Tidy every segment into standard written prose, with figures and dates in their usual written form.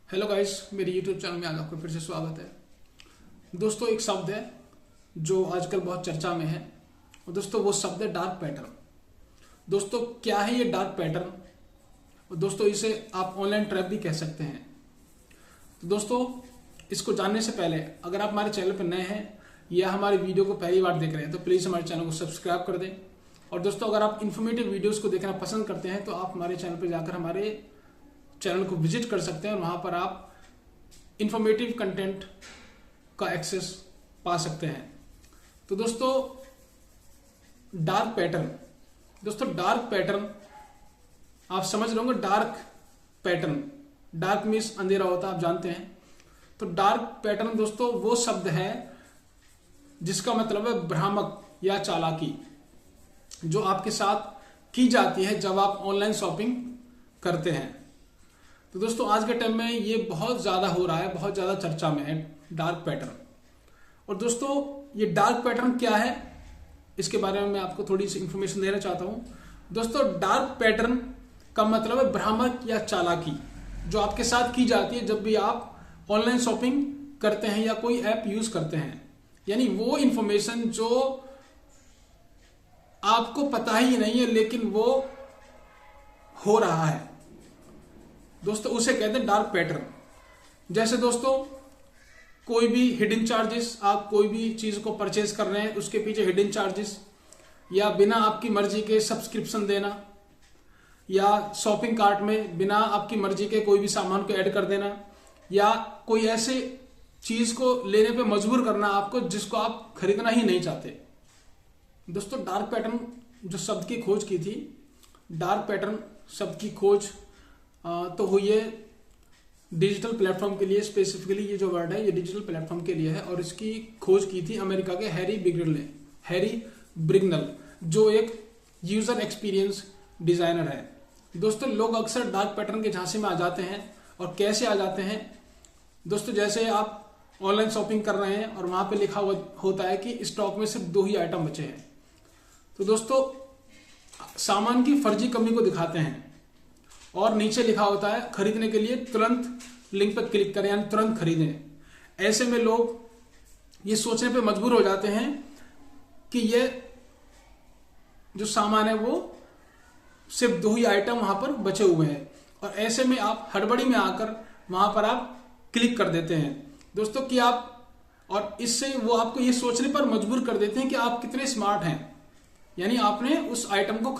Hello guys, मेरे YouTube channel में आज आपका फिर से स्वागत है। दोस्तों, एक शब्द है जो आजकल बहुत चर्चा में है और दोस्तों वो शब्द है डार्क पैटर्न। दोस्तों, क्या है ये डार्क पैटर्न? और दोस्तों, इसे आप ऑनलाइन ट्रैप भी कह सकते हैं। तो दोस्तों, इसको जानने से पहले अगर आप हमारे चैनल पर नए हैं या हमारे वीडियो को पहली बार देख रहे हैं तो प्लीज़ हमारे चैनल को सब्सक्राइब कर दें। और दोस्तों, अगर आप इन्फॉर्मेटिव वीडियोज़ को देखना पसंद करते हैं तो आप हमारे चैनल पर जाकर हमारे चैनल को विजिट कर सकते हैं और वहां पर आप इंफॉर्मेटिव कंटेंट का एक्सेस पा सकते हैं। तो दोस्तों, डार्क पैटर्न, डार्क पैटर्न आप समझ रहे होंगे। डार्क पैटर्न, डार्क मीन्स अंधेरा होता है, आप जानते हैं। तो डार्क पैटर्न दोस्तों वो शब्द है जिसका मतलब है भ्रामक या चालाकी, जो आपके साथ की जाती है जब आप ऑनलाइन शॉपिंग करते हैं। तो दोस्तों, आज के टाइम में ये बहुत ज्यादा हो रहा है, बहुत ज्यादा चर्चा में है डार्क पैटर्न। और दोस्तों, ये डार्क पैटर्न क्या है इसके बारे में मैं आपको थोड़ी सी इंफॉर्मेशन देना चाहता हूं। दोस्तों, डार्क पैटर्न का मतलब है भ्रामक या चालाकी, जो आपके साथ की जाती है जब भी आप ऑनलाइन शॉपिंग करते हैं या कोई ऐप यूज करते हैं। यानी वो इंफॉर्मेशन जो आपको पता ही नहीं है लेकिन वो हो रहा है, दोस्तों उसे कहते हैं डार्क पैटर्न। जैसे दोस्तों, कोई भी हिडन चार्जेस, आप कोई भी चीज को परचेज कर रहे हैं उसके पीछे हिडन चार्जेस, या बिना आपकी मर्जी के सब्सक्रिप्शन देना, या शॉपिंग कार्ट में बिना आपकी मर्जी के कोई भी सामान को ऐड कर देना, या कोई ऐसे चीज को लेने पे मजबूर करना आपको जिसको आप खरीदना ही नहीं चाहते। दोस्तों, डार्क पैटर्न जो शब्द की खोज की थी, डार्क पैटर्न शब्द की खोज तो हुई है डिजिटल प्लेटफॉर्म के लिए। स्पेसिफिकली ये जो वर्ड है ये डिजिटल प्लेटफॉर्म के लिए है और इसकी खोज की थी अमेरिका के हैरी ब्रिगनल, जो एक यूजर एक्सपीरियंस डिजाइनर है। दोस्तों, लोग अक्सर डार्क पैटर्न के झांसे में आ जाते हैं। और कैसे आ जाते हैं दोस्तों? जैसे आप ऑनलाइन शॉपिंग कर रहे हैं और वहां पे लिखा होता है कि स्टॉक में सिर्फ 2 ही आइटम बचे हैं। तो दोस्तों, सामान की फर्जी कमी को दिखाते हैं और नीचे लिखा होता है खरीदने के लिए तुरंत लिंक पर क्लिक करें, यानी तुरंत खरीदें। ऐसे में लोग ये सोचने पे मजबूर हो जाते हैं कि ये जो सामान है वो सिर्फ 2 ही आइटम वहां पर बचे हुए हैं, और ऐसे में आप हड़बड़ी में आकर वहां पर आप क्लिक कर देते हैं दोस्तों कि आप, और इससे वो आपको ये सोचने पर मजबूर कर देते हैं कि आप कितने स्मार्ट हैं। यानी आपने उस आइटम को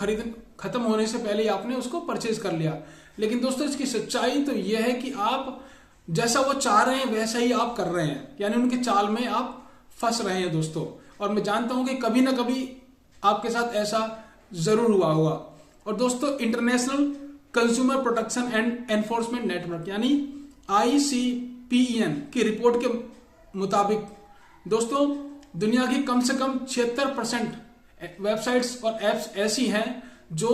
खत्म होने से पहले ही आपने उसको परचेज कर लिया। लेकिन दोस्तों, इसकी सच्चाई तो यह है कि आप जैसा वो चाह रहे हैं वैसा ही आप कर रहे हैं, यानी उनके चाल में आप फंस रहे हैं दोस्तों। और मैं जानता हूं कि कभी ना कभी आपके साथ ऐसा जरूर हुआ होगा। और दोस्तों, international consumer protection and enforcement network यानी ICPEN की रिपोर्ट के मुताबिक दोस्तों, दुनिया की कम से कम 76% वेबसाइट्स और एप्स ऐसी हैं जो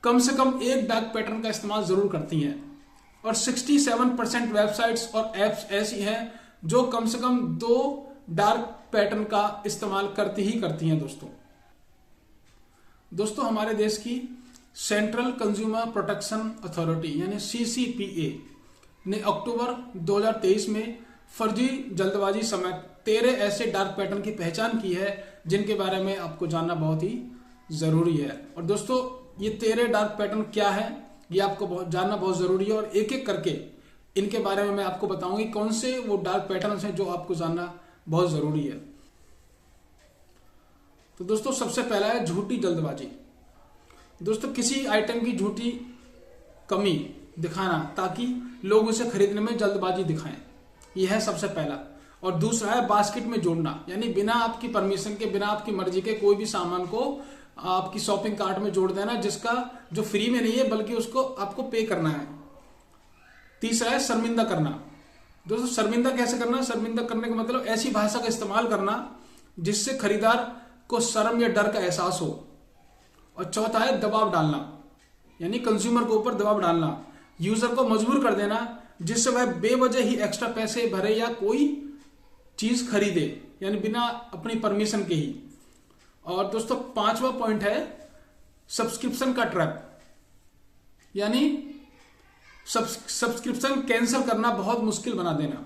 कम से कम एक डार्क पैटर्न का इस्तेमाल जरूर करती हैं, और 67% वेबसाइट्स और एप्स ऐसी हैं जो कम से कम 2 डार्क पैटर्न का इस्तेमाल करती हैं दोस्तों, हमारे देश की सेंट्रल कंज्यूमर प्रोटेक्शन अथॉरिटी यानी CCPA ने अक्टूबर 2023 में फर्जी जल्दबाजी समेत 13 ऐसे डार्क पैटर्न की पहचान की है जिनके बारे में आपको जानना बहुत ही जरूरी है। और दोस्तों, ये 13 डार्क पैटर्न क्या है ये आपको जानना बहुत जरूरी है, और एक एक करके इनके बारे में मैं आपको बताऊंगी कौन से वो डार्क पैटर्न हैं जो आपको जानना बहुत जरूरी है। तो दोस्तों, सबसे पहला है झूठी जल्दबाजी। दोस्तों, किसी आइटम की झूठी कमी दिखाना ताकि लोग उसे खरीदने में जल्दबाजी दिखाएं, यह है सबसे पहला। और दूसरा है बास्केट में जोड़ना, यानी बिना आपकी परमिशन के, बिना आपकी मर्जी के कोई भी सामान को आपकी शॉपिंग कार्ट में जोड़ देना जिसका जो फ्री में नहीं है बल्कि उसको आपको पे करना है। तीसरा है शर्मिंदा करना। दोस्तों, शर्मिंदा कैसे करना? शर्मिंदा करने का मतलब ऐसी भाषा का इस्तेमाल करना जिससे खरीदार को शर्म या डर का एहसास हो। और चौथा है दबाव डालना, यानी कंज्यूमर के ऊपर दबाव डालना, यूजर को मजबूर कर देना जिससे वह बेवजह ही एक्स्ट्रा पैसे भरे या कोई चीज खरीदे, यानी बिना अपनी परमिशन के ही। और दोस्तों, 5वां पॉइंट है सब्सक्रिप्शन का ट्रैप, यानी सब्सक्रिप्शन कैंसिल करना बहुत मुश्किल बना देना।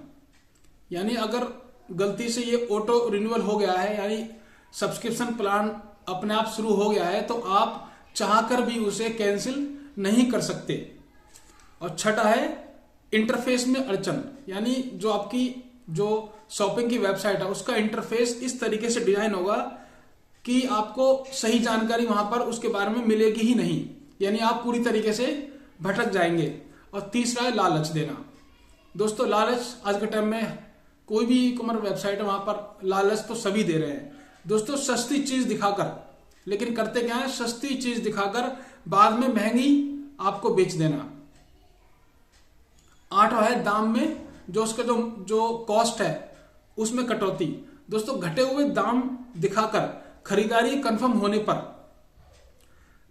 यानी अगर गलती से ये ऑटो रिन्यूअल हो गया है, यानी सब्सक्रिप्शन प्लान अपने आप शुरू हो गया है, तो आप चाहकर भी उसे कैंसिल नहीं कर सकते। और छठा है इंटरफेस में अड़चन, यानी जो आपकी जो शॉपिंग की वेबसाइट है उसका इंटरफेस इस तरीके से डिजाइन होगा कि आपको सही जानकारी वहां पर उसके बारे में मिलेगी ही नहीं, यानी आप पूरी तरीके से भटक जाएंगे। और तीसरा है लालच देना। दोस्तों लालच आज के टाइम में कोई भी ई कॉमर्स वेबसाइट है वहां पर लालच तो सभी दे रहे हैं दोस्तों, सस्ती चीज दिखाकर। लेकिन करते क्या है, सस्ती चीज दिखाकर बाद में महंगी आपको बेच देना। आठवां है दाम में जो उसका जो कॉस्ट है उसमें कटौती। दोस्तों घटे हुए दाम दिखाकर खरीदारी कंफर्म होने पर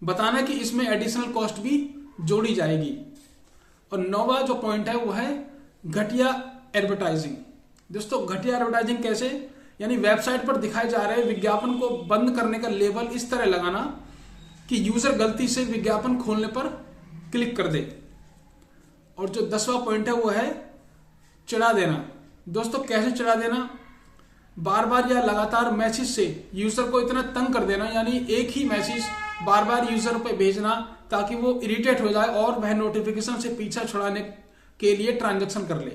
बताना कि इसमें एडिशनल कॉस्ट भी जोड़ी जाएगी। और नौवां जो पॉइंट है वो है घटिया एडवर्टाइजिंग। दोस्तों घटिया एडवर्टाइजिंग कैसे, यानी वेबसाइट पर दिखाए जा रहे विज्ञापन को बंद करने का लेबल इस तरह लगाना कि यूजर गलती से विज्ञापन खोलने पर क्लिक कर दे। और जो 10वां पॉइंट है वो है चिढ़ा देना। दोस्तों कैसे चिढ़ा देना, बार बार या लगातार मैसेज से यूजर को इतना तंग कर देना, यानी एक ही मैसेज बार बार यूजर पे भेजना ताकि वो इरिटेट हो जाए और वह नोटिफिकेशन से पीछा छुड़ाने के लिए ट्रांजैक्शन कर ले।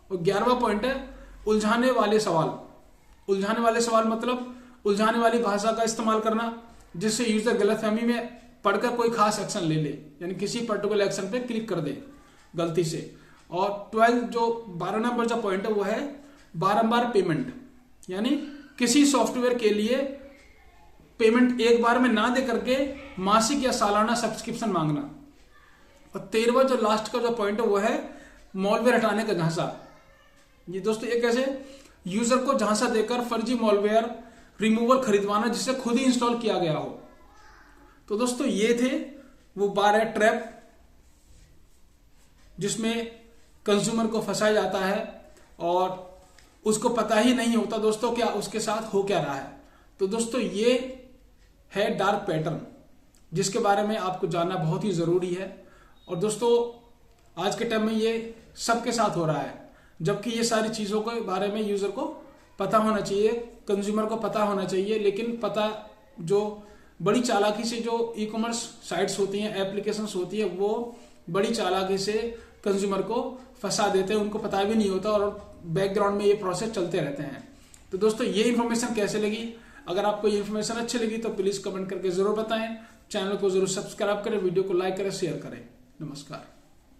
और 11वां पॉइंट है उलझाने वाले सवाल। उलझाने वाले सवाल मतलब उलझाने वाली भाषा का इस्तेमाल करना जिससे यूजर गलतफहमी में पढ़कर कोई खास एक्शन ले ले, यानी किसी पर्टिकुलर एक्शन पे क्लिक कर दे गलती से। और 12 नंबर जो पॉइंट है वो है बारंबार पेमेंट, यानी किसी सॉफ्टवेयर के लिए पेमेंट एक बार में ना दे करके मासिक या सालाना सब्सक्रिप्शन मांगना। और 13वां जो लास्ट का जो पॉइंट है वो है मॉलवेयर हटाने का झांसा। ये दोस्तों ये कैसे, यूजर को झांसा देकर फर्जी मॉलवेयर रिमूवल खरीदवाना जिसे खुद ही इंस्टॉल किया गया हो। तो दोस्तों ये थे वो 12 ट्रैप जिसमें कंज्यूमर को फंसाया जाता है और उसको पता ही नहीं होता दोस्तों क्या उसके साथ हो क्या रहा है। तो दोस्तों ये है डार्क पैटर्न जिसके बारे में आपको जानना बहुत ही जरूरी है। और दोस्तों आज के टाइम में ये सबके साथ हो रहा है, जबकि ये सारी चीजों के बारे में यूजर को पता होना चाहिए, कंज्यूमर को पता होना चाहिए। लेकिन पता जो बड़ी चालाकी से जो ई कॉमर्स साइट्स होती हैं, एप्लीकेशंस होती है, वो बड़ी चालाकी से कंज्यूमर को फंसा देते हैं, उनको पता भी नहीं होता और बैकग्राउंड में ये प्रोसेस चलते रहते हैं। तो दोस्तों ये इन्फॉर्मेशन कैसे लगी, अगर आपको ये इन्फॉर्मेशन अच्छी लगी तो प्लीज कमेंट करके जरूर बताएं, चैनल को जरूर सब्सक्राइब करें, वीडियो को लाइक करें, शेयर करें। नमस्कार।